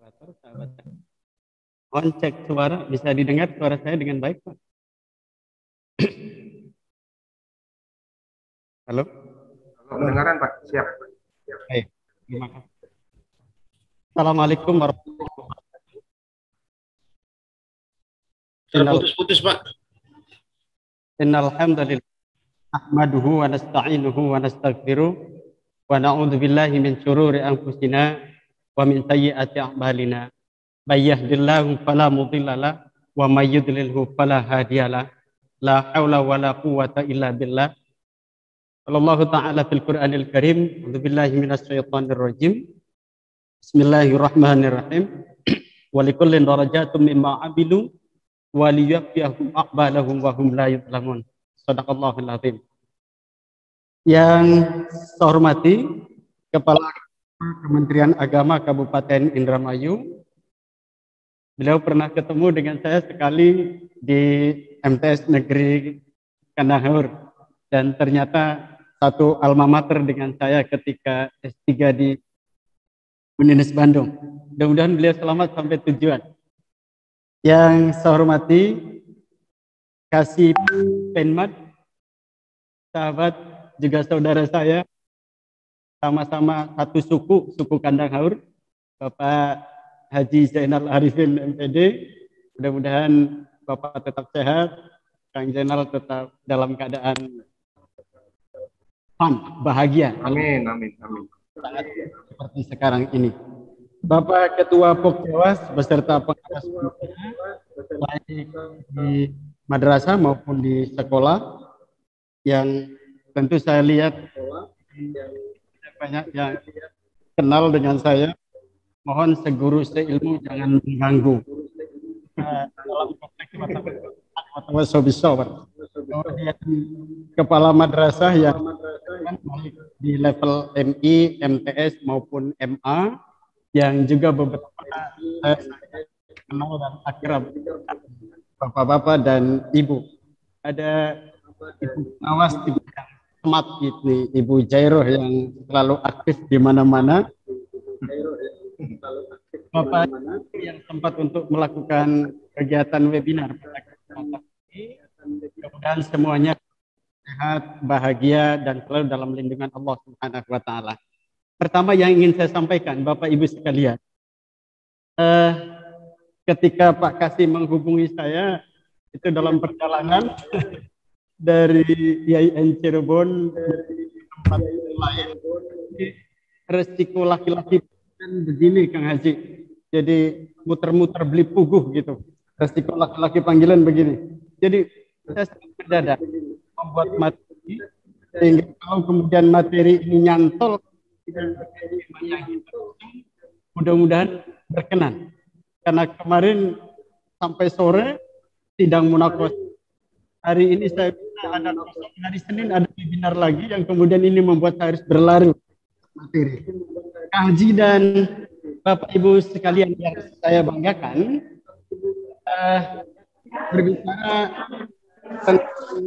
Moderator, sahabat. Mohon cek suara, bisa didengar suara saya dengan baik, Pak? Halo? Kedengaran, Pak. Siap. Baik, terima kasih. Assalamualaikum warahmatullahi wabarakatuh. Terputus-putus, Pak. Innal hamdalillah nahmaduhu wa nasta'inuhu wa nastaghfiruh wa na'udzu billahi min syururi anfusina wa min sayyiati a'malina. May yahdihillahu fala mudhillalah wa may yudlilhu fala hadiyalah. La haula wa la quwwata illa billah. Sallallahu ta'ala fil Qur'anil Karim. A'udzu billahi minasyaitonir rajim. Bismillahirrahmanirrahim. Wa likullin darajatun mimma 'amilu wa liyuwaffiyahum a'malahum wa hum la yuzlamun. Shadaqallahul azim. Yang saya hormati Kepala Kementerian Agama Kabupaten Indramayu. Beliau pernah ketemu dengan saya sekali di MTS Negeri Kandahar dan ternyata satu alma mater dengan saya ketika S3 di Uninus Bandung. Mudah-mudahan beliau selamat sampai tujuan. Yang saya hormati Kasih Penmat, sahabat juga saudara saya, sama-sama satu suku Kandang Haur, Bapak Haji Zainal Arifin MPD. Mudah-mudahan Bapak tetap sehat, Kang Zainal tetap dalam keadaan bahagia. Amin, amin, amin. Sangat seperti sekarang ini. Bapak Ketua Pokjawas beserta pengawas baik di madrasah maupun di sekolah, yang tentu saya lihat banyak yang kenal dengan saya. Mohon seguru seilmu jangan mengganggu. Dalam konteks kemudian kepala madrasah yang baik di level MI, MTS maupun MA, yang juga beberapa saya kenal dan akrab, bapak-bapak dan ibu. Ada ibu pengawas di bidang SMAT ini, Ibu Jairoh yang selalu aktif di mana-mana. Bapak yang sempat untuk melakukan kegiatan webinar pada kesempatan ini. Mudah-mudahan semuanya sehat, bahagia, dan selalu dalam lindungan Allah Subhanahu wa Ta'ala. Pertama yang ingin saya sampaikan, Bapak Ibu sekalian, ketika Pak Kasih menghubungi saya, itu dalam perjalanan dari IAIN Cirebon dari tempat lain, resiko laki-laki kan begini, Kang Haji. Jadi muter-muter beli puguh gitu. Resiko laki-laki panggilan begini. Jadi saya sangat mendadak membuat materi, sehingga kalau kemudian materi ini nyantol, mudah-mudahan berkenan. Karena kemarin sampai sore sidang munakos. Hari ini saya ada hari Senin ada webinar lagi yang kemudian ini membuat saya harus berlari materi. Haji dan Bapak Ibu sekalian yang saya banggakan, berbicara tentang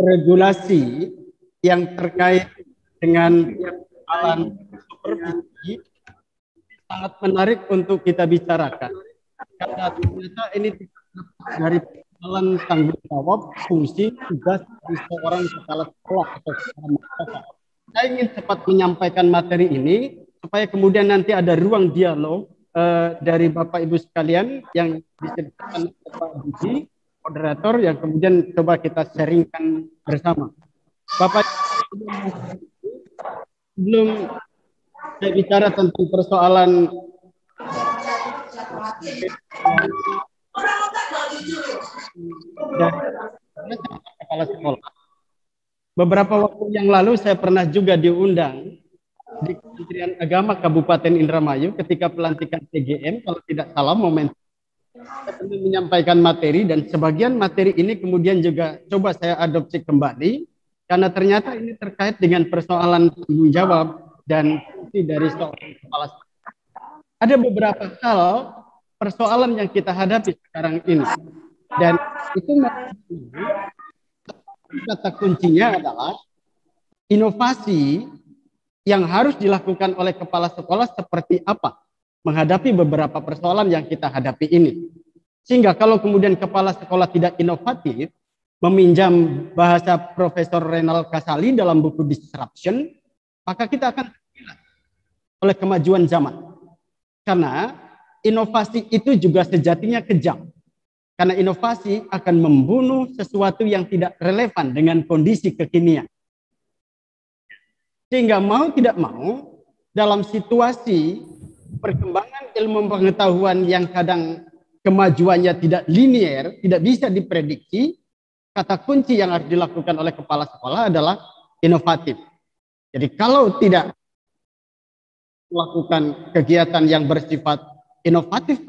regulasi yang terkait dengan alat supervisi sangat menarik untuk kita bicarakan, karena ternyata ini dari persoalan tanggung jawab, fungsi, tugas dari seorang kepala sekolah atau kepala madrasah. Saya ingin cepat menyampaikan materi ini supaya kemudian nanti ada ruang dialog dari Bapak Ibu sekalian yang disediakan Pak Budi, moderator, yang kemudian coba kita sharingkan bersama. Bapak, sebelum saya bicara tentang persoalan dari kepala sekolah, beberapa waktu yang lalu saya pernah juga diundang di Kementerian Agama Kabupaten Indramayu ketika pelantikan TGM, kalau tidak salah momen saya menyampaikan materi, dan sebagian materi ini kemudian juga coba saya adopsi kembali karena ternyata ini terkait dengan persoalan tanggung jawab dan fungsi dari seorang kepala sekolah. Ada beberapa hal persoalan yang kita hadapi sekarang ini, dan itu kata kuncinya adalah inovasi yang harus dilakukan oleh kepala sekolah seperti apa menghadapi beberapa persoalan yang kita hadapi ini. Sehingga kalau kemudian kepala sekolah tidak inovatif, meminjam bahasa Profesor Renal Kasali dalam buku Disruption, maka kita akan tergilas oleh kemajuan zaman. Karena inovasi itu juga sejatinya kejam. Karena inovasi akan membunuh sesuatu yang tidak relevan dengan kondisi kekinian. Sehingga mau tidak mau, dalam situasi perkembangan ilmu pengetahuan yang kadang kemajuannya tidak linier, tidak bisa diprediksi, kata kunci yang harus dilakukan oleh kepala sekolah adalah inovatif. Jadi kalau tidak melakukan kegiatan yang bersifat inovatif,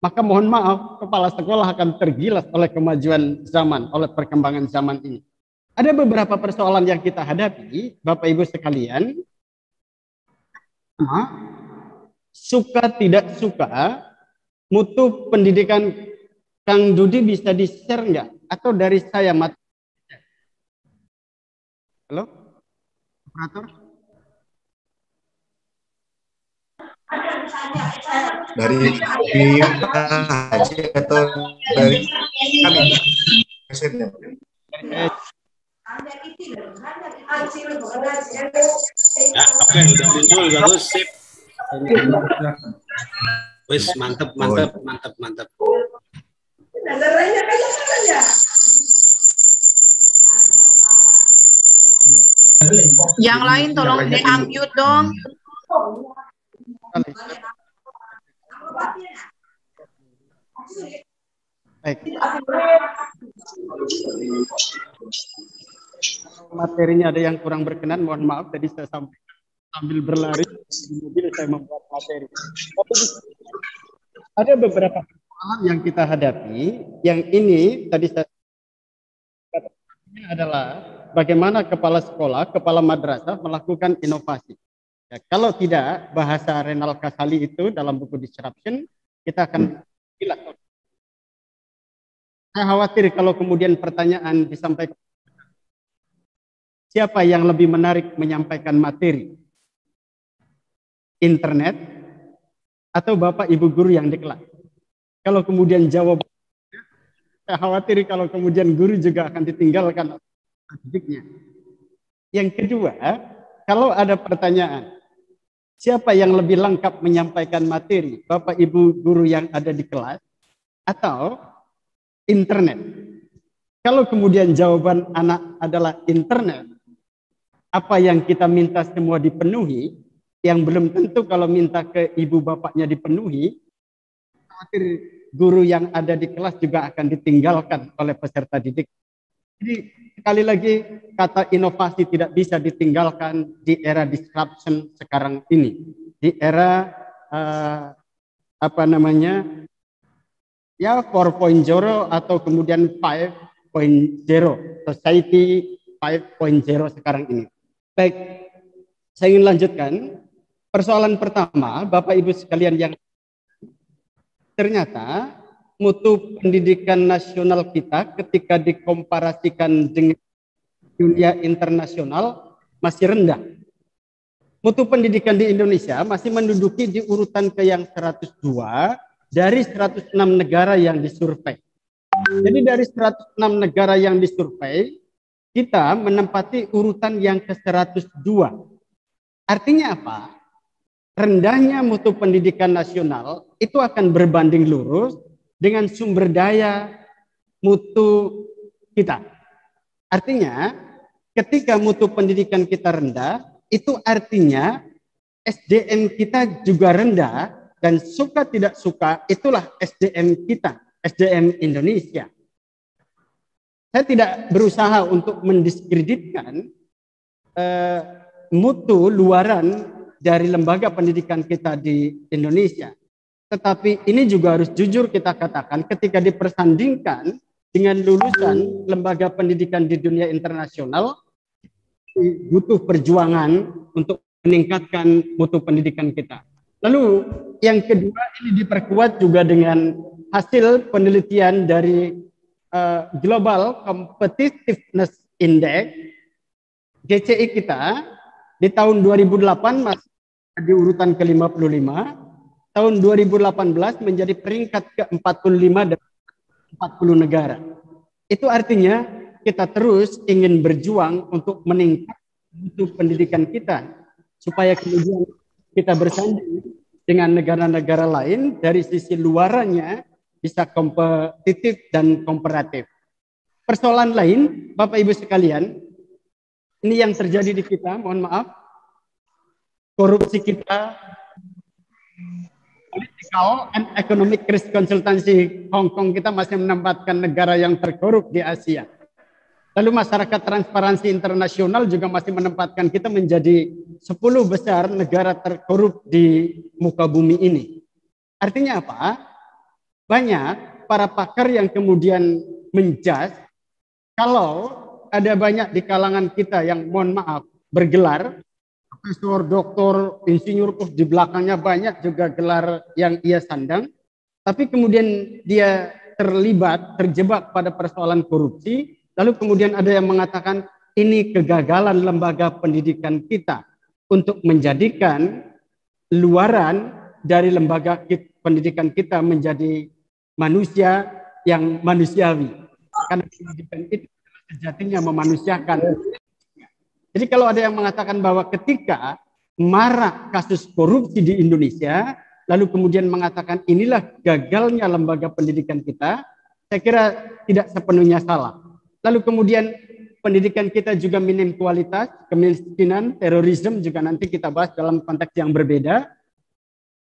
maka mohon maaf, kepala sekolah akan tergilas oleh kemajuan zaman, oleh perkembangan zaman ini. Ada beberapa persoalan yang kita hadapi, Bapak Ibu sekalian. Suka tidak suka, mutu pendidikan Kang Dudi bisa di-share nggak? Atau dari saya mati? Halo? Operator? Dari atau dari kami? Ya, oke, udah muncul, bagus, sip. Wis, mantep. Yang lain tolong di-unmute dong. Baik. Materinya ada yang kurang berkenan, mohon maaf tadi saya sambil berlari di mobil saya membuat materi. Ada beberapa persoalan yang kita hadapi, yang ini tadi saya katakan adalah bagaimana kepala sekolah, kepala madrasah melakukan inovasi. Ya, kalau tidak bahasa Renal Kasali itu dalam buku Disruption, kita akan gila. Saya khawatir kalau kemudian pertanyaan disampaikan, siapa yang lebih menarik menyampaikan materi? Internet atau Bapak Ibu guru yang di kelas? Kalau kemudian jawab, saya khawatir kalau kemudian guru juga akan ditinggalkan didiknya. Yang kedua, kalau ada pertanyaan, siapa yang lebih lengkap menyampaikan materi? Bapak Ibu guru yang ada di kelas atau internet? Kalau kemudian jawaban anak adalah internet, apa yang kita minta semua dipenuhi, yang belum tentu kalau minta ke ibu bapaknya dipenuhi, khawatir guru yang ada di kelas juga akan ditinggalkan oleh peserta didik. Jadi sekali lagi kata inovasi tidak bisa ditinggalkan di era disruption sekarang ini, di era ya 4.0 atau kemudian 5.0, society 5.0 sekarang ini. Baik, saya ingin lanjutkan. Persoalan pertama, Bapak Ibu sekalian, yang ternyata mutu pendidikan nasional kita ketika dikomparasikan dengan dunia internasional masih rendah. Mutu pendidikan di Indonesia masih menduduki di urutan ke yang 102 dari 106 negara yang disurvei. Jadi dari 106 negara yang disurvei, kita menempati urutan yang ke 102. Artinya apa? Rendahnya mutu pendidikan nasional itu akan berbanding lurus dengan sumber daya mutu kita. Artinya, ketika mutu pendidikan kita rendah, itu artinya SDM kita juga rendah, dan suka tidak suka itulah SDM kita, SDM Indonesia. Saya tidak berusaha untuk mendiskreditkan mutu luaran dari lembaga pendidikan kita di Indonesia. Tetapi ini juga harus jujur kita katakan, ketika dipersandingkan dengan lulusan lembaga pendidikan di dunia internasional, butuh perjuangan untuk meningkatkan mutu pendidikan kita. Lalu yang kedua, ini diperkuat juga dengan hasil penelitian dari Global Competitiveness Index, GCI kita di tahun 2008 masih di urutan ke-55, tahun 2018 menjadi peringkat ke-45 dari 40 negara. Itu artinya kita terus ingin berjuang untuk meningkatkan mutu pendidikan kita supaya kemudian kita bersanding dengan negara-negara lain dari sisi luarannya bisa kompetitif dan komparatif. Persoalan lain, Bapak Ibu sekalian, ini yang terjadi di kita, mohon maaf, korupsi kita, political and economic risk consultancy Hong Kong kita masih menempatkan negara yang terkorup di Asia. Lalu masyarakat transparansi internasional juga masih menempatkan kita menjadi 10 besar negara terkorup di muka bumi ini. Artinya apa? Banyak para pakar yang kemudian menjudge kalau ada banyak di kalangan kita yang mohon maaf bergelar profesor, doktor, insinyur, di belakangnya banyak juga gelar yang ia sandang, tapi kemudian dia terlibat, terjebak pada persoalan korupsi, lalu kemudian ada yang mengatakan ini kegagalan lembaga pendidikan kita untuk menjadikan luaran dari lembaga pendidikan kita menjadi manusia yang manusiawi. Karena pendidikan itu sejatinya memanusiakan. Jadi kalau ada yang mengatakan bahwa ketika marak kasus korupsi di Indonesia, lalu kemudian mengatakan inilah gagalnya lembaga pendidikan kita, saya kira tidak sepenuhnya salah. Lalu kemudian pendidikan kita juga minim kualitas, kemiskinan, terorisme juga nanti kita bahas dalam konteks yang berbeda.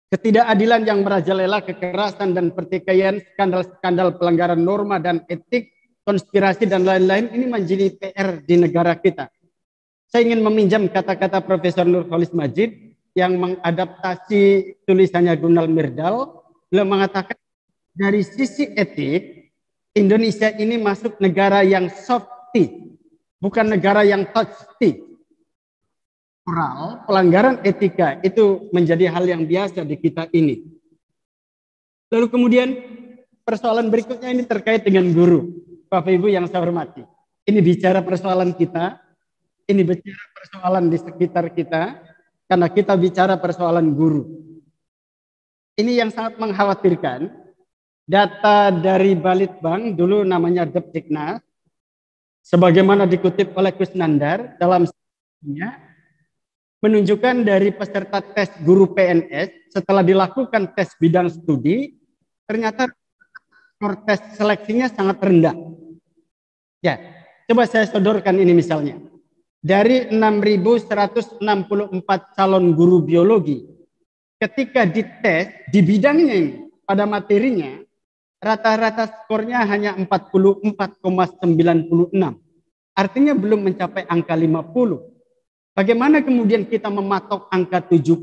Ketidakadilan yang merajalela, kekerasan dan pertikaian, skandal-skandal pelanggaran norma dan etik, konspirasi dan lain-lain, ini menjadi PR di negara kita. Saya ingin meminjam kata-kata Profesor Nurholis Majid yang mengadaptasi tulisannya Gunal Mirdal. Beliau mengatakan dari sisi etik, Indonesia ini masuk negara yang softy, bukan negara yang touchy. Moral, pelanggaran etika itu menjadi hal yang biasa di kita ini. Lalu kemudian persoalan berikutnya ini terkait dengan guru. Bapak Ibu yang saya hormati. Ini bicara persoalan kita, ini bicara persoalan di sekitar kita, karena kita bicara persoalan guru. Ini yang sangat mengkhawatirkan. Data dari Balitbank, dulu namanya Depdiknas, sebagaimana dikutip oleh Kusnandar dalam studinya, menunjukkan dari peserta tes guru PNS setelah dilakukan tes bidang studi, ternyata skor tes seleksinya sangat rendah. Ya, coba saya sodorkan ini misalnya. Dari 6.164 calon guru biologi, ketika dites di bidangnya ini, pada materinya, rata-rata skornya hanya 44,96. Artinya belum mencapai angka 50. Bagaimana kemudian kita mematok angka 75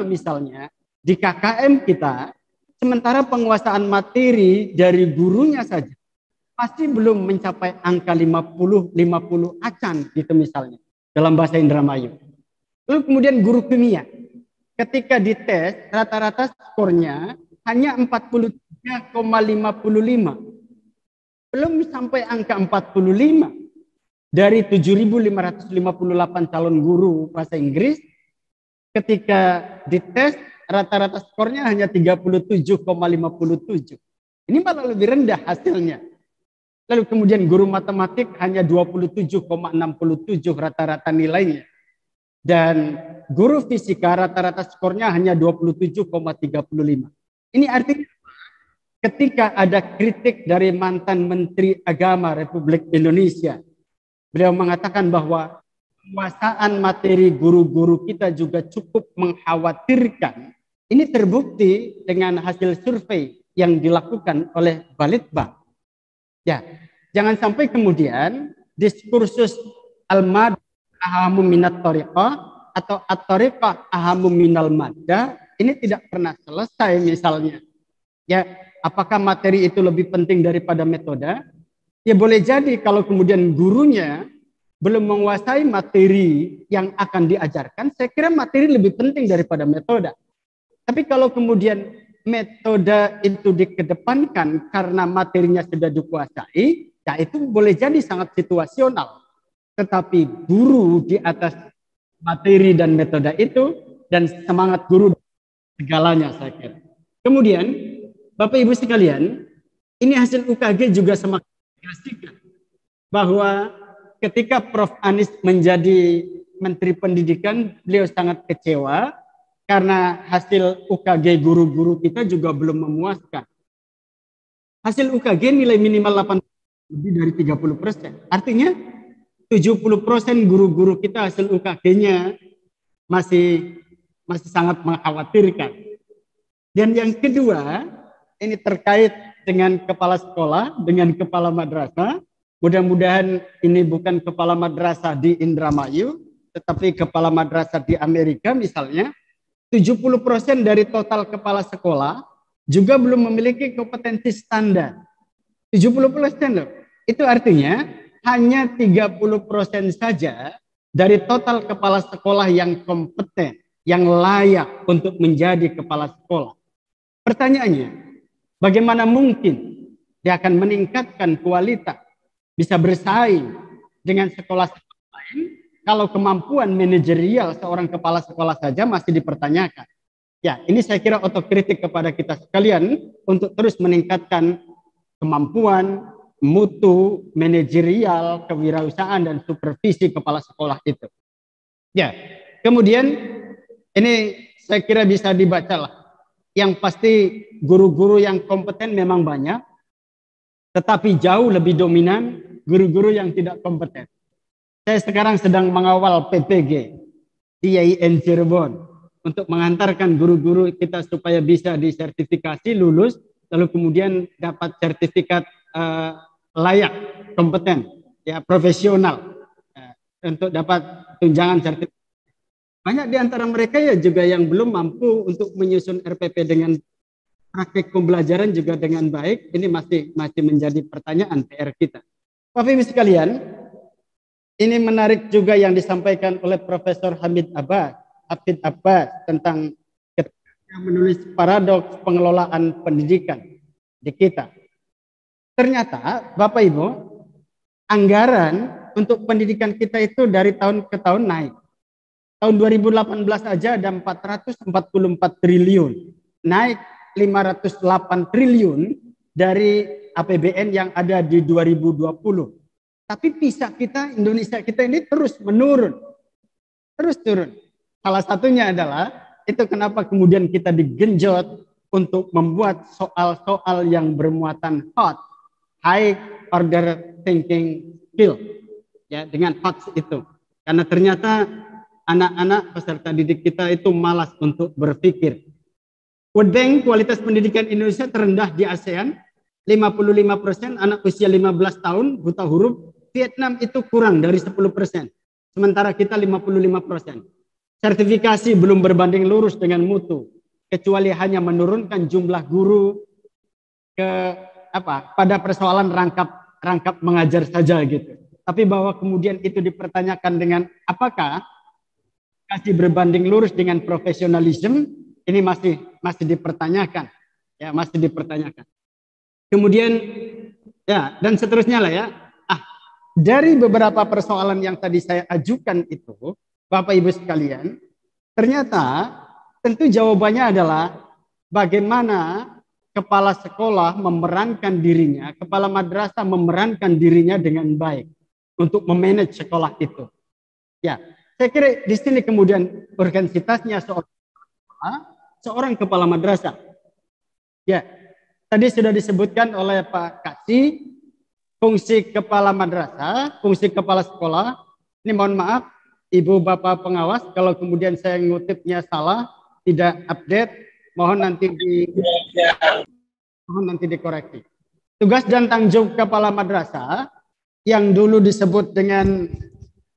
misalnya di KKM kita, sementara penguasaan materi dari gurunya saja pasti belum mencapai angka 50 acan gitu misalnya dalam bahasa Indramayu. Lalu kemudian guru kimia, ketika dites rata-rata skornya hanya 43,55. Belum sampai angka 45. Dari 7.558 calon guru bahasa Inggris, ketika dites rata-rata skornya hanya 37,57. Ini malah lebih rendah hasilnya. Lalu kemudian guru matematik hanya 27,67 rata-rata nilainya. Dan guru fisika rata-rata skornya hanya 27,35. Ini artinya ketika ada kritik dari mantan Menteri Agama Republik Indonesia, beliau mengatakan bahwa penguasaan materi guru-guru kita juga cukup mengkhawatirkan. Ini terbukti dengan hasil survei yang dilakukan oleh Balitbank. Ya, jangan sampai kemudian diskursus al-mad ahamu minat thariqah atau at-thariqah ahamu minal maddah ini tidak pernah selesai misalnya. Ya, apakah materi itu lebih penting daripada metode? Ya boleh jadi kalau kemudian gurunya belum menguasai materi yang akan diajarkan, saya kira materi lebih penting daripada metode. Tapi kalau kemudian metode itu dikedepankan karena materinya sudah dikuasai, ya itu boleh jadi sangat situasional. Tetapi guru di atas materi dan metode itu, dan semangat guru segalanya saya kira. Kemudian, Bapak Ibu sekalian, ini hasil UKG juga semakin menjelaskan bahwa ketika Prof. Anies menjadi Menteri Pendidikan, beliau sangat kecewa karena hasil UKG guru-guru kita juga belum memuaskan. Hasil UKG nilai minimal 8, lebih dari 30%. Artinya 70% guru-guru kita hasil UKG-nya masih sangat mengkhawatirkan. Dan yang kedua, ini terkait dengan kepala sekolah, dengan kepala madrasah. Mudah-mudahan ini bukan kepala madrasah di Indramayu, tetapi kepala madrasah di Amerika misalnya. 70% dari total kepala sekolah juga belum memiliki kompetensi standar. 70% loh. Itu artinya hanya 30% saja dari total kepala sekolah yang kompeten, yang layak untuk menjadi kepala sekolah. Pertanyaannya, bagaimana mungkin dia akan meningkatkan kualitas, bisa bersaing dengan sekolah-sekolah lain kalau kemampuan manajerial seorang kepala sekolah saja masih dipertanyakan? Ya, ini saya kira otokritik kepada kita sekalian untuk terus meningkatkan kemampuan, mutu, manajerial, kewirausahaan, dan supervisi kepala sekolah itu. Ya, kemudian ini saya kira bisa dibacalah. Yang pasti guru-guru yang kompeten memang banyak, tetapi jauh lebih dominan guru-guru yang tidak kompeten. Saya sekarang sedang mengawal PPG di IAIN Cirebon untuk mengantarkan guru-guru kita supaya bisa disertifikasi, lulus, lalu kemudian dapat sertifikat layak, kompeten, ya profesional, untuk dapat tunjangan sertifikat. Banyak di antara mereka ya juga yang belum mampu untuk menyusun RPP dengan praktik pembelajaran juga dengan baik. Ini masih menjadi pertanyaan PR kita. Bapak Ibu sekalian, ini menarik juga yang disampaikan oleh Profesor Hafid Abbas tentang ketika menulis paradoks pengelolaan pendidikan di kita. Ternyata Bapak Ibu, anggaran untuk pendidikan kita itu dari tahun ke tahun naik. Tahun 2018 aja ada 444 triliun, naik 508 triliun dari APBN yang ada di 2020. Tapi PISA kita, Indonesia kita ini terus menurun. Terus turun. Salah satunya adalah, itu kenapa kemudian kita digenjot untuk membuat soal-soal yang bermuatan hot, high order thinking skill. Ya, dengan hot itu. Karena ternyata anak-anak peserta didik kita itu malas untuk berpikir. World Bank kualitas pendidikan Indonesia terendah di ASEAN, 55% anak usia 15 tahun buta huruf. Vietnam itu kurang dari 10%. Sementara kita 55%. Sertifikasi belum berbanding lurus dengan mutu. Kecuali hanya menurunkan jumlah guru pada persoalan rangkap mengajar saja gitu. Tapi bahwa kemudian itu dipertanyakan dengan apakah kasih berbanding lurus dengan profesionalisme, ini masih dipertanyakan. Ya, masih dipertanyakan. Kemudian ya, dan seterusnya lah ya. Dari beberapa persoalan yang tadi saya ajukan itu, Bapak Ibu sekalian, ternyata tentu jawabannya adalah bagaimana kepala sekolah memerankan dirinya, kepala madrasah memerankan dirinya dengan baik untuk memanage sekolah itu. Ya, saya kira di sini kemudian urgensitasnya seorang kepala madrasah. Ya, tadi sudah disebutkan oleh Pak Kasih, fungsi kepala madrasah, fungsi kepala sekolah. Ini mohon maaf, Ibu Bapak pengawas, kalau kemudian saya ngutipnya salah, tidak update, mohon nanti dikoreksi. Tugas dan tanggung jawab kepala madrasah yang dulu disebut dengan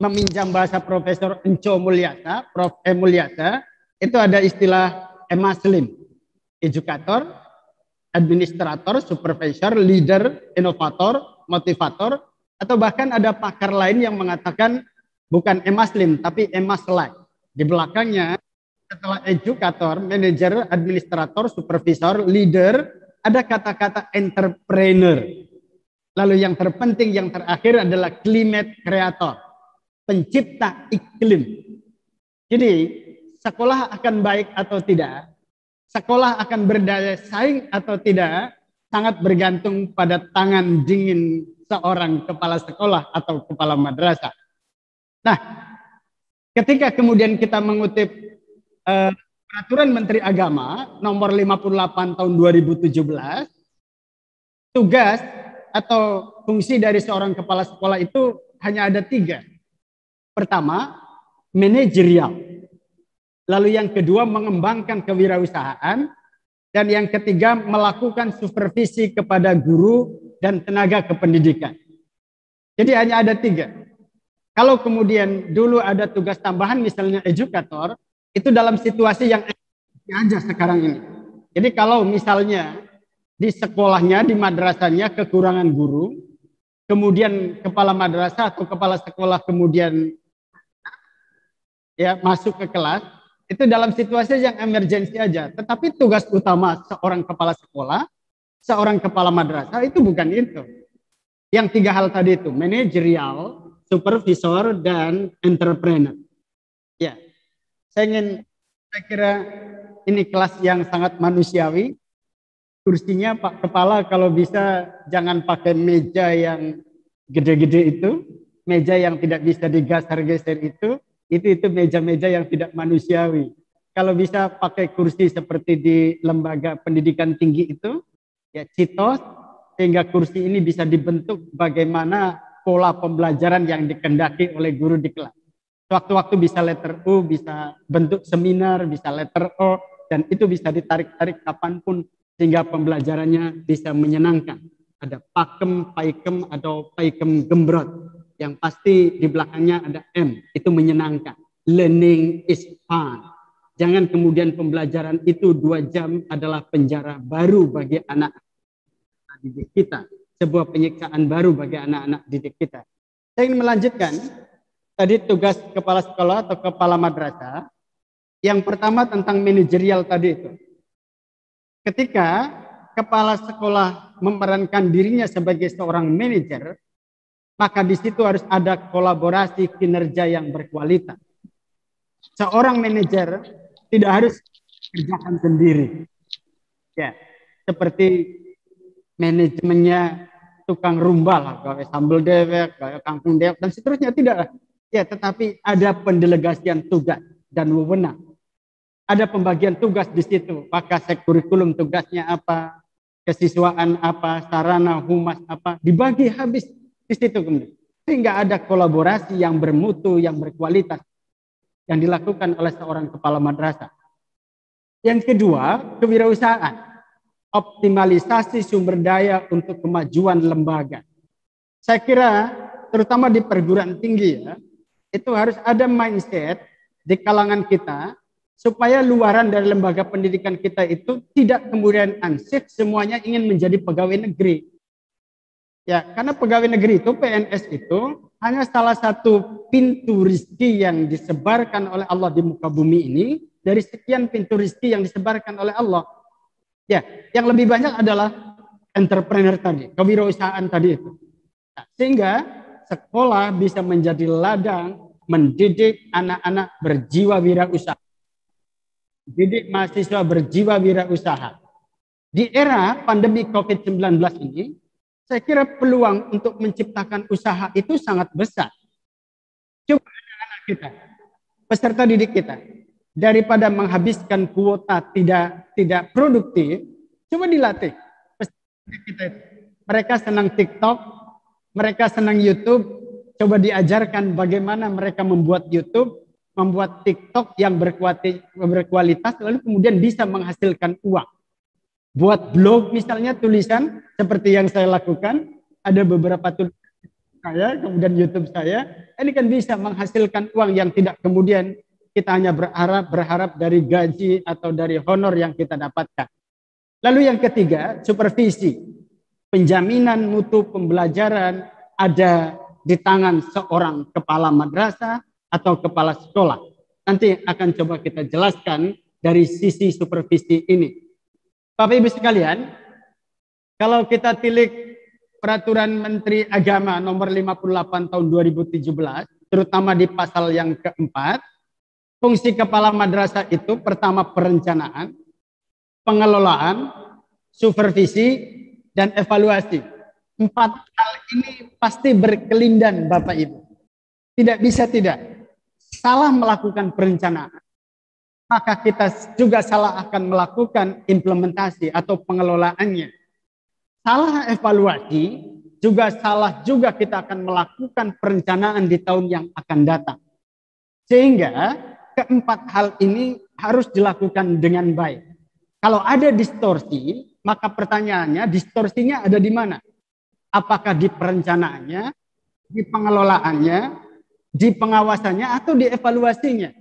meminjam bahasa Profesor Enco Mulyasa, Prof. E. Mulyasa, itu ada istilah emaslim, edukator, administrator, supervisor, leader, inovator, motivator, atau bahkan ada pakar lain yang mengatakan bukan emaslim tapi emaslike. Di belakangnya setelah edukator, manager, administrator, supervisor, leader, ada kata-kata entrepreneur. Lalu yang terpenting, yang terakhir adalah climate creator, pencipta iklim. Jadi sekolah akan baik atau tidak sekolah akan berdaya saing atau tidak sangat bergantung pada tangan dingin seorang kepala sekolah atau kepala madrasah. Nah, ketika kemudian kita mengutip Peraturan Menteri Agama nomor 58 tahun 2017, tugas atau fungsi dari seorang kepala sekolah itu hanya ada 3. Pertama, manajerial. Lalu yang kedua, mengembangkan kewirausahaan. Dan yang ketiga, melakukan supervisi kepada guru dan tenaga kependidikan. Jadi hanya ada 3. Kalau kemudian dulu ada tugas tambahan misalnya edukator, itu dalam situasi yang aja sekarang ini. Jadi kalau misalnya di sekolahnya, di madrasahnya kekurangan guru, kemudian kepala madrasah atau kepala sekolah kemudian ya masuk ke kelas, itu dalam situasi yang emergensi aja. Tetapi tugas utama seorang kepala sekolah, seorang kepala madrasah itu bukan itu. Yang 3 hal tadi itu, manajerial, supervisor, dan entrepreneur. Ya, saya kira ini kelas yang sangat manusiawi. Kursinya Pak Kepala kalau bisa jangan pakai meja yang gede-gede itu, meja yang tidak bisa digeser-geser itu meja-meja yang tidak manusiawi. Kalau bisa pakai kursi seperti di lembaga pendidikan tinggi itu, ya CITOS, sehingga kursi ini bisa dibentuk bagaimana pola pembelajaran yang dikendaki oleh guru di kelas. Waktu-waktu bisa letter U, bisa bentuk seminar, bisa letter O, dan itu bisa ditarik-tarik kapanpun sehingga pembelajarannya bisa menyenangkan. Ada pakem, paikem, atau paikem gembrot. Yang pasti di belakangnya ada M, itu menyenangkan. Learning is fun. Jangan kemudian pembelajaran itu 2 jam adalah penjara baru bagi anak didik kita. Sebuah penyiksaan baru bagi anak-anak didik kita. Saya ingin melanjutkan tadi tugas kepala sekolah atau kepala madrasah. Yang pertama tentang manajerial tadi itu. Ketika kepala sekolah memerankan dirinya sebagai seorang manajer, maka di situ harus ada kolaborasi kinerja yang berkualitas. Seorang manajer tidak harus kerjakan sendiri. Ya, seperti manajemennya tukang rumba lah, gawe sambal dewek, gawe kangkung dewek, dan seterusnya tidak. Ya, tetapi ada pendelegasian tugas dan wewenang. Ada pembagian tugas di situ. Maka kurikulum tugasnya apa, kesiswaan apa, sarana humas apa, dibagi habis di situ kemudian. Sehingga ada kolaborasi yang bermutu, yang berkualitas yang dilakukan oleh seorang kepala madrasah. Yang kedua, kewirausahaan. Optimalisasi sumber daya untuk kemajuan lembaga. Saya kira terutama di perguruan tinggi ya, itu harus ada mindset di kalangan kita supaya luaran dari lembaga pendidikan kita itu tidak kemudian ansih semuanya ingin menjadi pegawai negeri. Ya, karena pegawai negeri itu, PNS itu hanya salah satu pintu rezeki yang disebarkan oleh Allah di muka bumi ini, dari sekian pintu rezeki yang disebarkan oleh Allah. Ya, yang lebih banyak adalah entrepreneur tadi, kewirausahaan tadi itu. Nah, sehingga sekolah bisa menjadi ladang mendidik anak-anak berjiwa wirausaha. Didik mahasiswa berjiwa wirausaha. Di era pandemi COVID-19 ini, saya kira peluang untuk menciptakan usaha itu sangat besar. Coba anak-anak kita, peserta didik kita, daripada menghabiskan kuota tidak produktif, coba dilatih. Mereka senang TikTok, mereka senang YouTube, coba diajarkan bagaimana mereka membuat YouTube, membuat TikTok yang berkualitas, lalu kemudian bisa menghasilkan uang. Buat blog misalnya tulisan seperti yang saya lakukan, ada beberapa tulisan saya, kemudian YouTube saya, ini kan bisa menghasilkan uang yang tidak kemudian kita hanya berharap dari gaji atau dari honor yang kita dapatkan. Lalu yang ketiga, supervisi. Penjaminan mutu pembelajaran ada di tangan seorang kepala madrasah atau kepala sekolah. Nanti akan coba kita jelaskan dari sisi supervisi ini. Bapak Ibu sekalian, kalau kita tilik Peraturan Menteri Agama nomor 58 tahun 2017, terutama di pasal yang keempat, fungsi kepala madrasah itu pertama perencanaan, pengelolaan, supervisi, dan evaluasi. 4 hal ini pasti berkelindan, Bapak Ibu. Tidak bisa tidak. Salah melakukan perencanaan, maka kita juga salah akan melakukan implementasi atau pengelolaannya. Salah evaluasi, juga salah juga kita akan melakukan perencanaan di tahun yang akan datang. Sehingga keempat hal ini harus dilakukan dengan baik. Kalau ada distorsi, maka pertanyaannya distorsinya ada di mana? Apakah di perencanaannya, di pengelolaannya, di pengawasannya, atau di evaluasinya?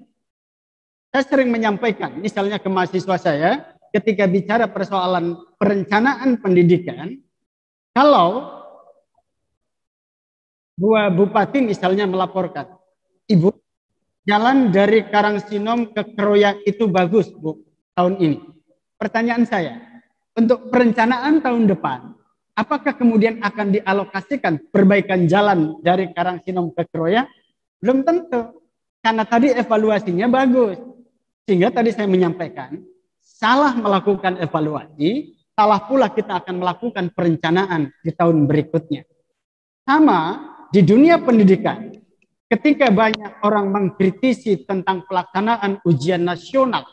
Saya sering menyampaikan, misalnya ke mahasiswa saya, ketika bicara persoalan perencanaan pendidikan, kalau dua bupati misalnya melaporkan, Ibu, jalan dari Karangsinom ke Kroya itu bagus, Bu, tahun ini. Pertanyaan saya, untuk perencanaan tahun depan, apakah kemudian akan dialokasikan perbaikan jalan dari Karangsinom ke Kroya? Belum tentu, karena tadi evaluasinya bagus. Sehingga tadi saya menyampaikan, salah melakukan evaluasi, salah pula kita akan melakukan perencanaan di tahun berikutnya. Sama di dunia pendidikan, ketika banyak orang mengkritisi tentang pelaksanaan ujian nasional,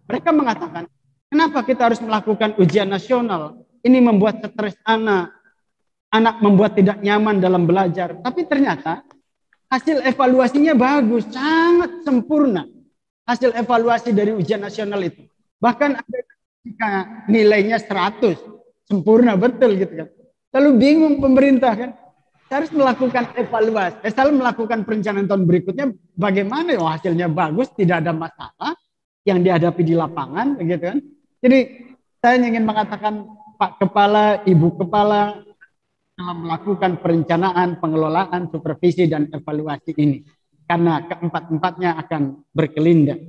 mereka mengatakan, kenapa kita harus melakukan ujian nasional? Ini membuat stres anak, anak membuat tidak nyaman dalam belajar. Tapi ternyata hasil evaluasinya bagus, sangat sempurna. Hasil evaluasi dari ujian nasional itu. Bahkan ada ketika nilainya 100, sempurna betul gitu kan. Lalu bingung pemerintah kan. Harus melakukan evaluasi, selalu melakukan perencanaan tahun berikutnya bagaimana ya hasilnya bagus, tidak ada masalah yang dihadapi di lapangan begitu kan. Jadi saya ingin mengatakan Pak Kepala, Ibu Kepala dalam melakukan perencanaan, pengelolaan, supervisi dan evaluasi ini. Karena keempat-empatnya akan berkelindan.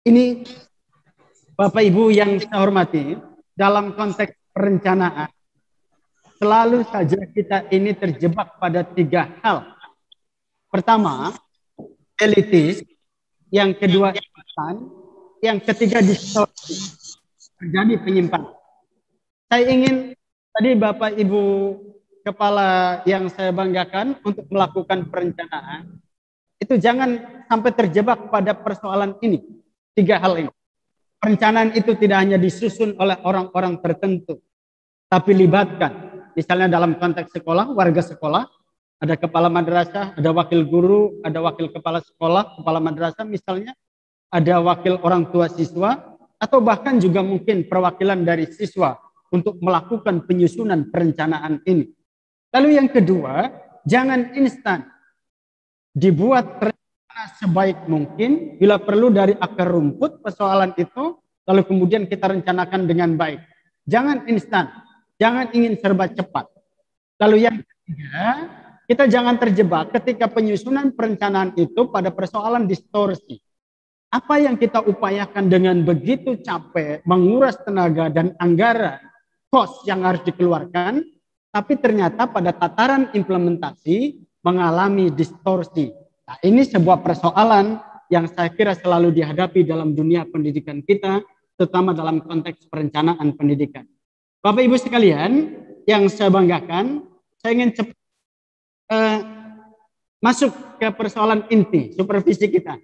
Ini Bapak Ibu yang saya hormati, dalam konteks perencanaan, selalu saja kita ini terjebak pada 3 hal. Pertama, elitis. Yang kedua, instan. Yang ketiga, distorsi. Terjadi penyimpangan. Saya ingin, tadi Bapak Ibu Kepala yang saya banggakan untuk melakukan perencanaan, itu jangan sampai terjebak pada persoalan ini. 3 hal ini. Perencanaan itu tidak hanya disusun oleh orang-orang tertentu, tapi libatkan. Misalnya dalam konteks sekolah, warga sekolah, ada kepala madrasah, ada wakil guru, ada wakil kepala sekolah, kepala madrasah misalnya, ada wakil orang tua siswa, atau bahkan juga mungkin perwakilan dari siswa untuk melakukan penyusunan perencanaan ini. Lalu yang kedua, jangan instan. Dibuat rencana sebaik mungkin, bila perlu dari akar rumput persoalan itu, lalu kemudian kita rencanakan dengan baik. Jangan instan, jangan ingin serba cepat. Lalu yang ketiga, kita jangan terjebak ketika penyusunan perencanaan itu pada persoalan distorsi. Apa yang kita upayakan dengan begitu capek, menguras tenaga dan anggaran, kos yang harus dikeluarkan, tapi ternyata pada tataran implementasi mengalami distorsi. Nah, ini sebuah persoalan yang saya kira selalu dihadapi dalam dunia pendidikan kita, terutama dalam konteks perencanaan pendidikan. Bapak Ibu sekalian, yang saya banggakan, saya ingin masuk ke persoalan inti, supervisi kita.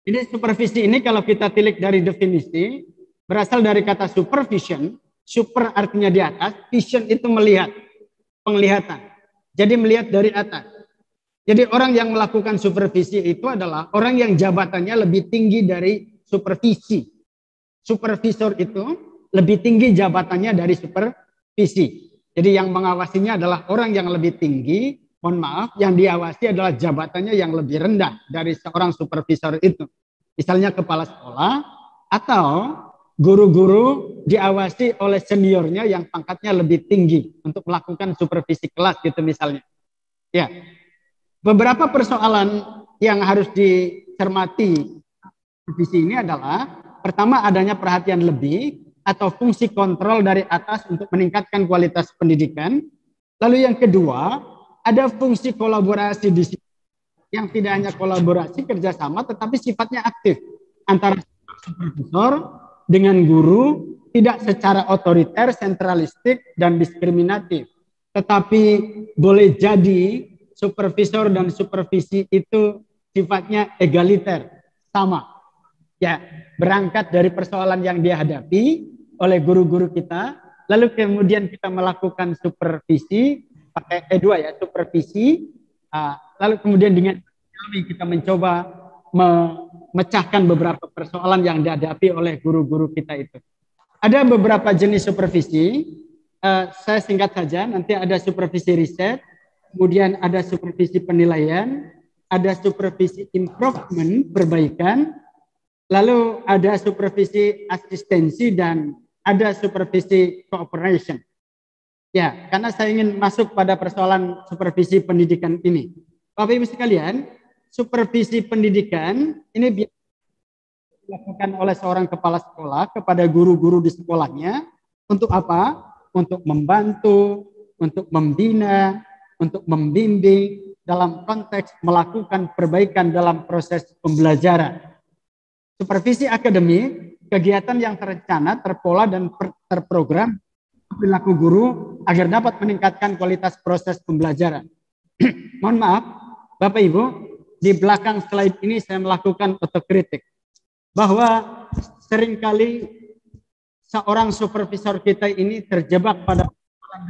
Ini supervisi ini kalau kita tilik dari definisi, berasal dari kata supervision, super artinya di atas, vision itu melihat, penglihatan. Jadi melihat dari atas. Jadi orang yang melakukan supervisi itu adalah orang yang jabatannya lebih tinggi dari supervisi. Supervisor itu lebih tinggi jabatannya dari supervisi. Jadi yang mengawasinya adalah orang yang lebih tinggi, mohon maaf, yang diawasi adalah jabatannya yang lebih rendah dari seorang supervisor itu. Misalnya kepala sekolah atau guru-guru diawasi oleh seniornya yang pangkatnya lebih tinggi untuk melakukan supervisi kelas gitu misalnya. Ya. Beberapa persoalan yang harus dicermati supervisi ini adalah pertama adanya perhatian lebih atau fungsi kontrol dari atas untuk meningkatkan kualitas pendidikan. Lalu yang kedua, ada fungsi kolaborasi di sini yang tidak hanya kolaborasi kerjasama tetapi sifatnya aktif antara supervisor dengan guru tidak secara otoriter, sentralistik, dan diskriminatif. Tetapi boleh jadi supervisor dan supervisi itu sifatnya egaliter, sama. Ya, berangkat dari persoalan yang dihadapi oleh guru-guru kita, lalu kemudian kita melakukan supervisi, pakai E2 ya, supervisi, lalu kemudian dengan kami kita mencoba memecahkan beberapa persoalan yang dihadapi oleh guru-guru kita itu. Ada beberapa jenis supervisi, saya singkat saja, nanti ada supervisi riset, kemudian ada supervisi penilaian, ada supervisi improvement, perbaikan, lalu ada supervisi asistensi, dan ada supervisi cooperation. Ya, karena saya ingin masuk pada persoalan supervisi pendidikan ini. Bapak Ibu sekalian, supervisi pendidikan ini dilakukan oleh seorang kepala sekolah kepada guru-guru di sekolahnya. Untuk apa? Untuk membantu, untuk membina, untuk membimbing dalam konteks melakukan perbaikan dalam proses pembelajaran. Supervisi akademik, kegiatan yang terencana, terpola, dan terprogram perilaku guru agar dapat meningkatkan kualitas proses pembelajaran. Mohon maaf, Bapak Ibu, di belakang slide ini saya melakukan otokritik bahwa seringkali seorang supervisor kita ini terjebak pada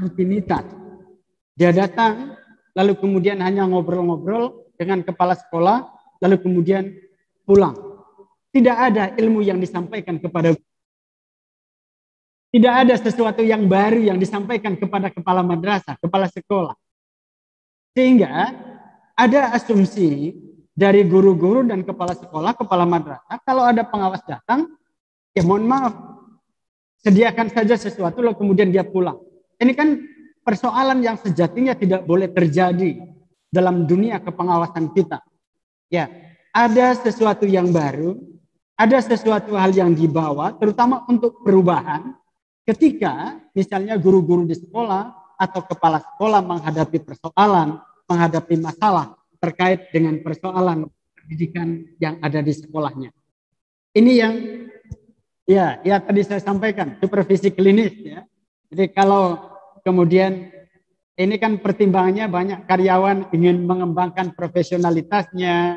rutinitas. Dia datang, lalu kemudian hanya ngobrol-ngobrol dengan kepala sekolah, lalu kemudian pulang. Tidak ada ilmu yang disampaikan kepada guru. Tidak ada sesuatu yang baru yang disampaikan kepada kepala madrasah, kepala sekolah. Sehingga ada asumsi dari guru-guru dan kepala sekolah, kepala madrasah, kalau ada pengawas datang, ya mohon maaf, sediakan saja sesuatu lalu kemudian dia pulang. Ini kan persoalan yang sejatinya tidak boleh terjadi dalam dunia kepengawasan kita. Ya, ada sesuatu yang baru, ada sesuatu hal yang dibawa, terutama untuk perubahan, ketika misalnya guru-guru di sekolah atau kepala sekolah menghadapi persoalan, menghadapi masalah terkait dengan persoalan pendidikan yang ada di sekolahnya. Ini yang ya tadi saya sampaikan, supervisi klinis ya. Jadi kalau kemudian ini kan pertimbangannya banyak, karyawan ingin mengembangkan profesionalitasnya,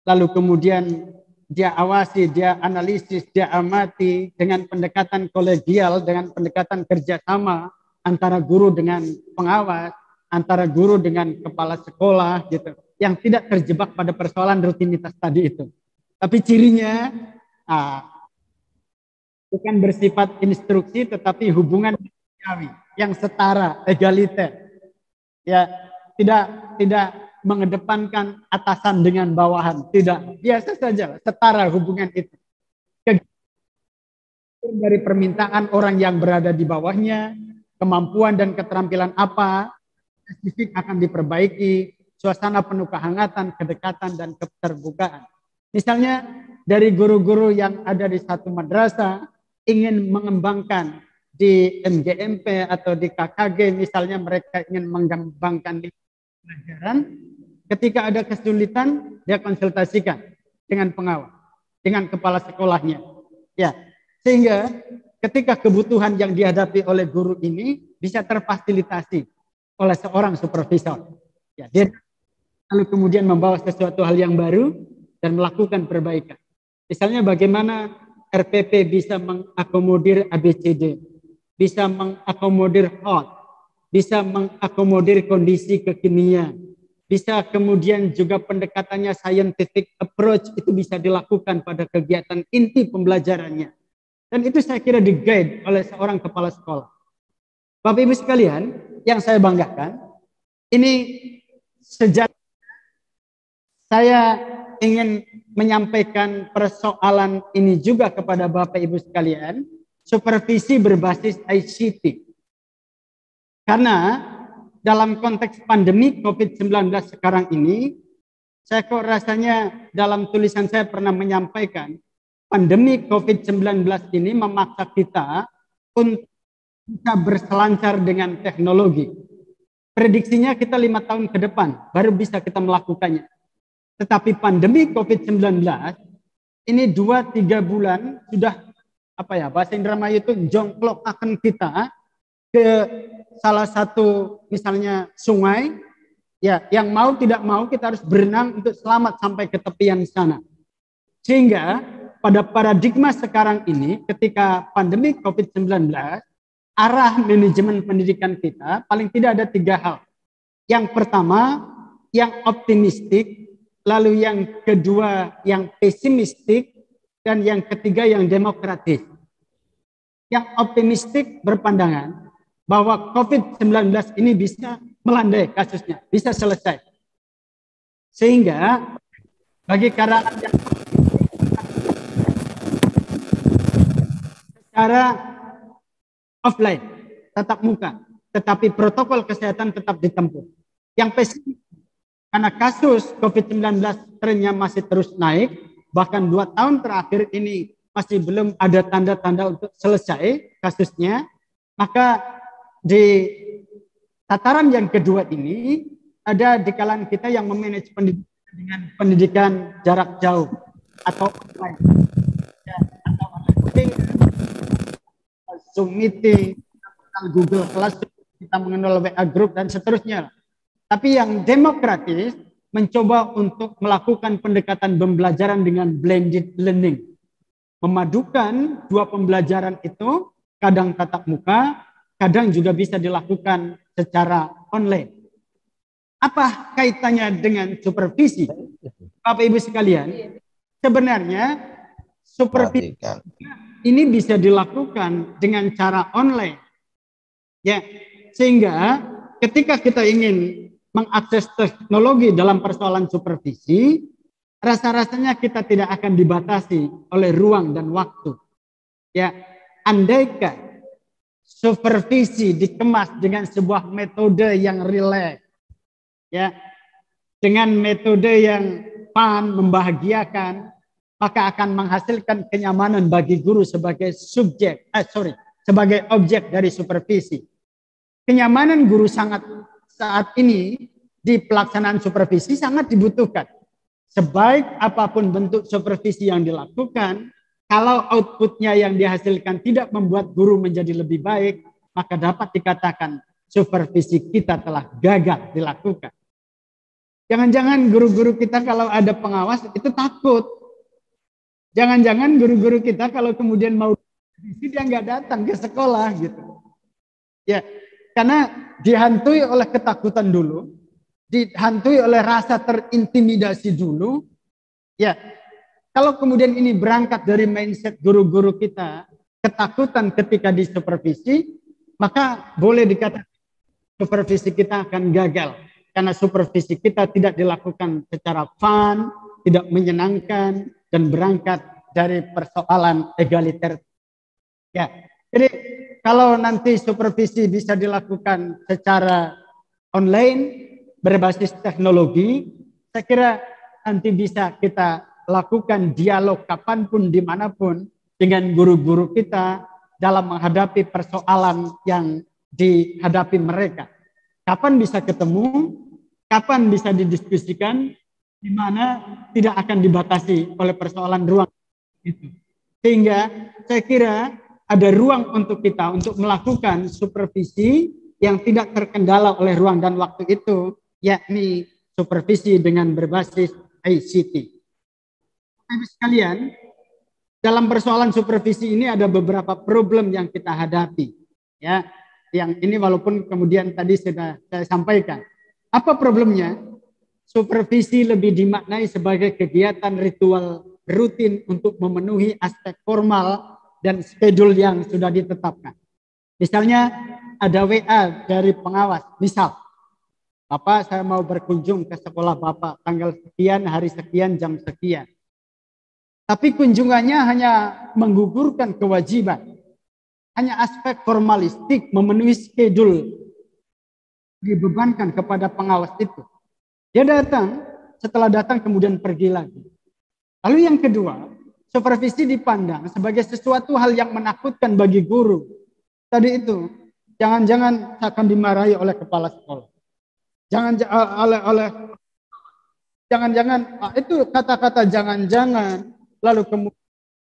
lalu kemudian dia awasi, dia analisis, dia amati dengan pendekatan kolegial, dengan pendekatan kerjasama antara guru dengan pengawas, antara guru dengan kepala sekolah gitu, yang tidak terjebak pada persoalan rutinitas tadi itu. Tapi cirinya bukan bersifat instruksi, tetapi hubungan yang setara, egaliter. Ya, tidak mengedepankan atasan dengan bawahan, tidak, biasa saja, setara hubungan itu. Dari permintaan orang yang berada di bawahnya, kemampuan dan keterampilan apa spesifik akan diperbaiki, suasana penuh kehangatan, kedekatan, dan keterbukaan. Misalnya dari guru-guru yang ada di satu madrasah ingin mengembangkan di MGMP atau di KKG, misalnya mereka ingin mengembangkan pelajaran, ketika ada kesulitan dia konsultasikan dengan pengawas, dengan kepala sekolahnya. Ya, sehingga ketika kebutuhan yang dihadapi oleh guru ini bisa terfasilitasi oleh seorang supervisor. Ya, dia lalu kemudian membawa sesuatu hal yang baru dan melakukan perbaikan. Misalnya bagaimana RPP bisa mengakomodir ABCD, bisa mengakomodir HOT, bisa mengakomodir kondisi kekinian, bisa kemudian juga pendekatannya scientific approach itu bisa dilakukan pada kegiatan inti pembelajarannya. Dan itu saya kira di-guide oleh seorang kepala sekolah. Bapak Ibu sekalian, yang saya banggakan, ini sejak saya ingin menyampaikan persoalan ini juga kepada Bapak Ibu sekalian, supervisi berbasis ICT. Karena dalam konteks pandemi COVID-19 sekarang ini, saya kok rasanya dalam tulisan saya pernah menyampaikan, pandemi COVID-19 ini memaksa kita untuk bisa berselancar dengan teknologi. Prediksinya kita 5 tahun ke depan baru bisa kita melakukannya. Tetapi pandemi COVID-19 ini 2-3 bulan sudah apa ya, bahasa Indramayu itu jongklok akan kita ke salah satu misalnya sungai, ya yang mau tidak mau kita harus berenang untuk selamat sampai ke tepian sana. Sehingga pada paradigma sekarang ini ketika pandemi COVID-19, arah manajemen pendidikan kita paling tidak ada 3 hal. Yang pertama yang optimistik, lalu yang kedua yang pesimistik, dan yang ketiga yang demokratis. Yang optimistik berpandangan bahwa COVID-19 ini bisa melandai kasusnya, bisa selesai. Sehingga bagi kalangan yang secara offline, tatap muka, tetapi protokol kesehatan tetap ditempuh. Yang pesimis, karena kasus COVID-19 trennya masih terus naik, bahkan 2 tahun terakhir ini masih belum ada tanda-tanda untuk selesai kasusnya, maka di tataran yang kedua ini ada di kalangan kita yang memanage pendidikan dengan pendidikan jarak jauh atau online, ya, atau online, Zoom meeting, Google Classroom, kita mengenal WA Group dan seterusnya. Tapi yang demokratis mencoba untuk melakukan pendekatan pembelajaran dengan blended learning. Memadukan 2 pembelajaran itu, kadang tatap muka, kadang juga bisa dilakukan secara online. Apa kaitannya dengan supervisi? Bapak Ibu sekalian, sebenarnya supervisi ini bisa dilakukan dengan cara online. Ya, sehingga ketika kita ingin mengakses teknologi dalam persoalan supervisi, rasa-rasanya kita tidak akan dibatasi oleh ruang dan waktu. Ya, andaikan supervisi dikemas dengan sebuah metode yang rileks, ya, dengan metode yang fun, membahagiakan, maka akan menghasilkan kenyamanan bagi guru sebagai sebagai objek dari supervisi. Kenyamanan guru saat ini di pelaksanaan supervisi sangat dibutuhkan. Sebaik apapun bentuk supervisi yang dilakukan, kalau outputnya yang dihasilkan tidak membuat guru menjadi lebih baik, maka dapat dikatakan supervisi kita telah gagal dilakukan. Jangan-jangan guru-guru kita kalau ada pengawas itu takut. Jangan-jangan guru-guru kita kalau kemudian mau dia nggak datang ke sekolah gitu. Ya, karena dihantui oleh ketakutan dulu, dihantui oleh rasa terintimidasi dulu. Ya, kalau kemudian ini berangkat dari mindset guru-guru kita, ketakutan ketika disupervisi, maka boleh dikatakan supervisi kita akan gagal. Karena supervisi kita tidak dilakukan secara fun, tidak menyenangkan, dan berangkat dari persoalan egaliter. Ya, jadi kalau nanti supervisi bisa dilakukan secara online, berbasis teknologi, saya kira nanti bisa kita lakukan dialog kapanpun, dimanapun, dengan guru-guru kita dalam menghadapi persoalan yang dihadapi mereka. Kapan bisa ketemu, kapan bisa didiskusikan, di mana tidak akan dibatasi oleh persoalan ruang itu. Sehingga saya kira ada ruang untuk kita untuk melakukan supervisi yang tidak terkendala oleh ruang dan waktu itu, yakni supervisi dengan berbasis ICT. Bapak sekalian, dalam persoalan supervisi ini ada beberapa problem yang kita hadapi. Ya, yang ini walaupun kemudian tadi sudah saya sampaikan. Apa problemnya? Supervisi lebih dimaknai sebagai kegiatan ritual rutin untuk memenuhi aspek formal dan schedule yang sudah ditetapkan. Misalnya ada WA dari pengawas, misal, Bapak saya mau berkunjung ke sekolah Bapak tanggal sekian, hari sekian, jam sekian. Tapi kunjungannya hanya menggugurkan kewajiban. Hanya aspek formalistik memenuhi schedule dibebankan kepada pengawas itu. Dia datang, setelah datang kemudian pergi lagi. Lalu yang kedua, supervisi dipandang sebagai sesuatu hal yang menakutkan bagi guru. Tadi itu, jangan-jangan akan dimarahi oleh kepala sekolah. Jangan-jangan itu kata-kata jangan-jangan, lalu kemudian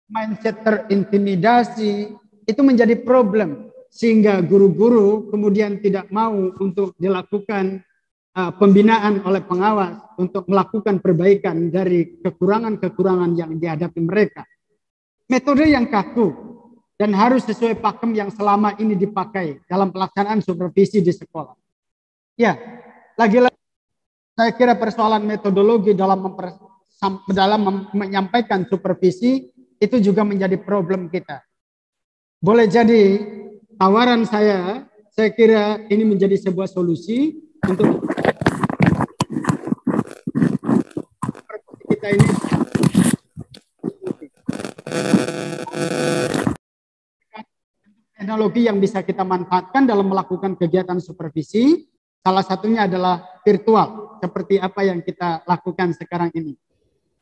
mindset terintimidasi, itu menjadi problem. Sehingga guru-guru kemudian tidak mau untuk dilakukan pembinaan oleh pengawas untuk melakukan perbaikan dari kekurangan-kekurangan yang dihadapi mereka. Metode yang kaku dan harus sesuai pakem yang selama ini dipakai dalam pelaksanaan supervisi di sekolah. Ya, lagi-lagi saya kira persoalan metodologi dalam menyampaikan supervisi itu juga menjadi problem kita. Boleh jadi tawaran saya kira ini menjadi sebuah solusi untuk kita ini teknologi yang bisa kita manfaatkan dalam melakukan kegiatan supervisi. Salah satunya adalah virtual, seperti apa yang kita lakukan sekarang ini.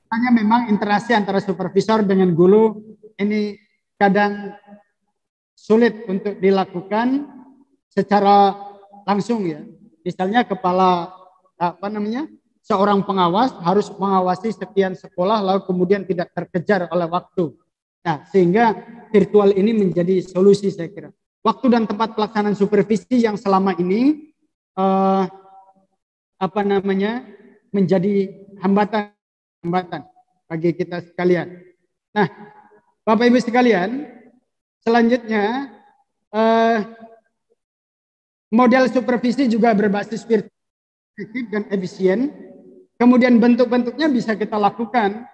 Hanya memang interaksi antara supervisor dengan guru ini kadang sulit untuk dilakukan secara langsung ya. Misalnya seorang pengawas harus mengawasi sekian sekolah lalu kemudian tidak terkejar oleh waktu. Nah, sehingga virtual ini menjadi solusi saya kira. Waktu dan tempat pelaksanaan supervisi yang selama ini menjadi hambatan bagi kita sekalian. Nah, Bapak Ibu sekalian, selanjutnya model supervisi juga berbasis virtual dan efisien. Kemudian bentuk-bentuknya bisa kita lakukan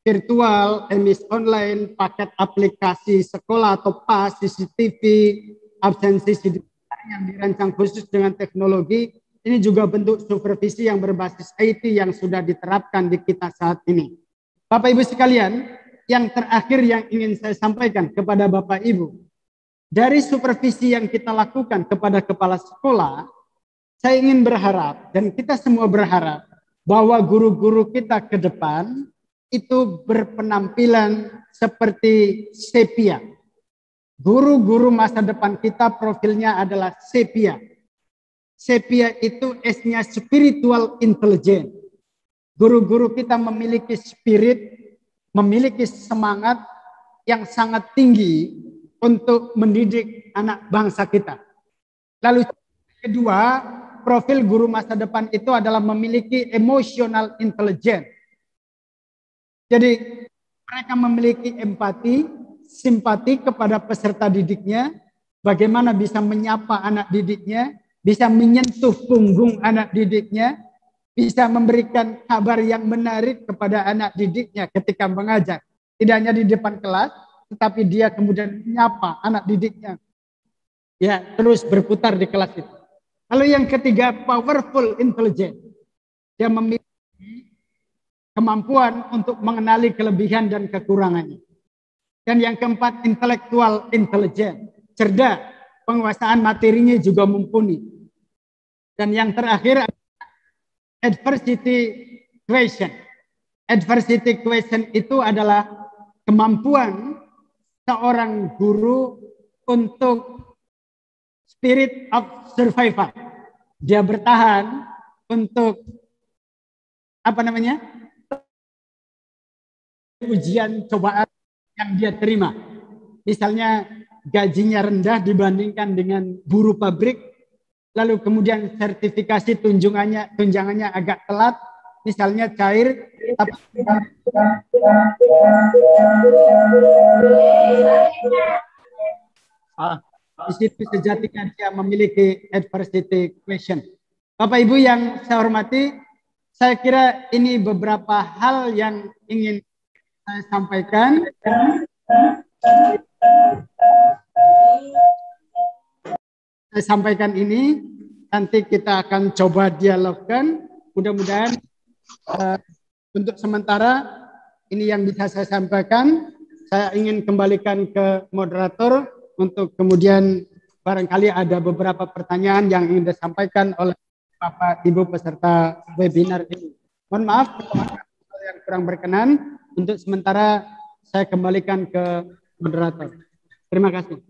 virtual, emis online, paket aplikasi sekolah atau PAS, CCTV, absensi sidik yang dirancang khusus dengan teknologi. Ini juga bentuk supervisi yang berbasis IT yang sudah diterapkan di kita saat ini. Bapak Ibu sekalian, yang terakhir yang ingin saya sampaikan kepada Bapak Ibu, dari supervisi yang kita lakukan kepada kepala sekolah, saya ingin berharap dan kita semua berharap bahwa guru-guru kita ke depan itu berpenampilan seperti sepia. Guru-guru masa depan kita profilnya adalah sepia. Sepia itu S-nya spiritual intelligence. Guru-guru kita memiliki spirit, memiliki semangat yang sangat tinggi untuk mendidik anak bangsa kita. Lalu kedua, profil guru masa depan itu adalah memiliki emotional intelligence. Jadi mereka memiliki empati, simpati kepada peserta didiknya, bagaimana bisa menyapa anak didiknya, bisa menyentuh punggung anak didiknya, bisa memberikan kabar yang menarik kepada anak didiknya ketika mengajar. Tidak hanya di depan kelas, tetapi dia kemudian menyapa anak didiknya. Ya, terus berputar di kelas itu. Lalu yang ketiga, powerful intelligence. Dia memiliki kemampuan untuk mengenali kelebihan dan kekurangannya. Dan yang keempat, intellectual intelligence. Cerdas, penguasaan materinya juga mumpuni. Dan yang terakhir, adversity question. Adversity question itu adalah kemampuan seorang guru untuk spirit of survival. Dia bertahan untuk ujian cobaan yang dia terima. Misalnya gajinya rendah dibandingkan dengan buruh pabrik, lalu kemudian sertifikasi tunjangannya agak telat, misalnya cair, tapi di situ sejatinya dia memiliki adversity question. Bapak Ibu yang saya hormati, saya kira ini beberapa hal yang ingin saya sampaikan. Saya sampaikan ini, nanti kita akan coba dialogkan. Mudah-mudahan untuk sementara ini yang bisa saya sampaikan. Saya ingin kembalikan ke moderator untuk kemudian barangkali ada beberapa pertanyaan yang ingin disampaikan oleh Bapak Ibu peserta webinar ini. Mohon maaf yang kurang berkenan. Untuk sementara saya kembalikan ke moderator. Terima kasih.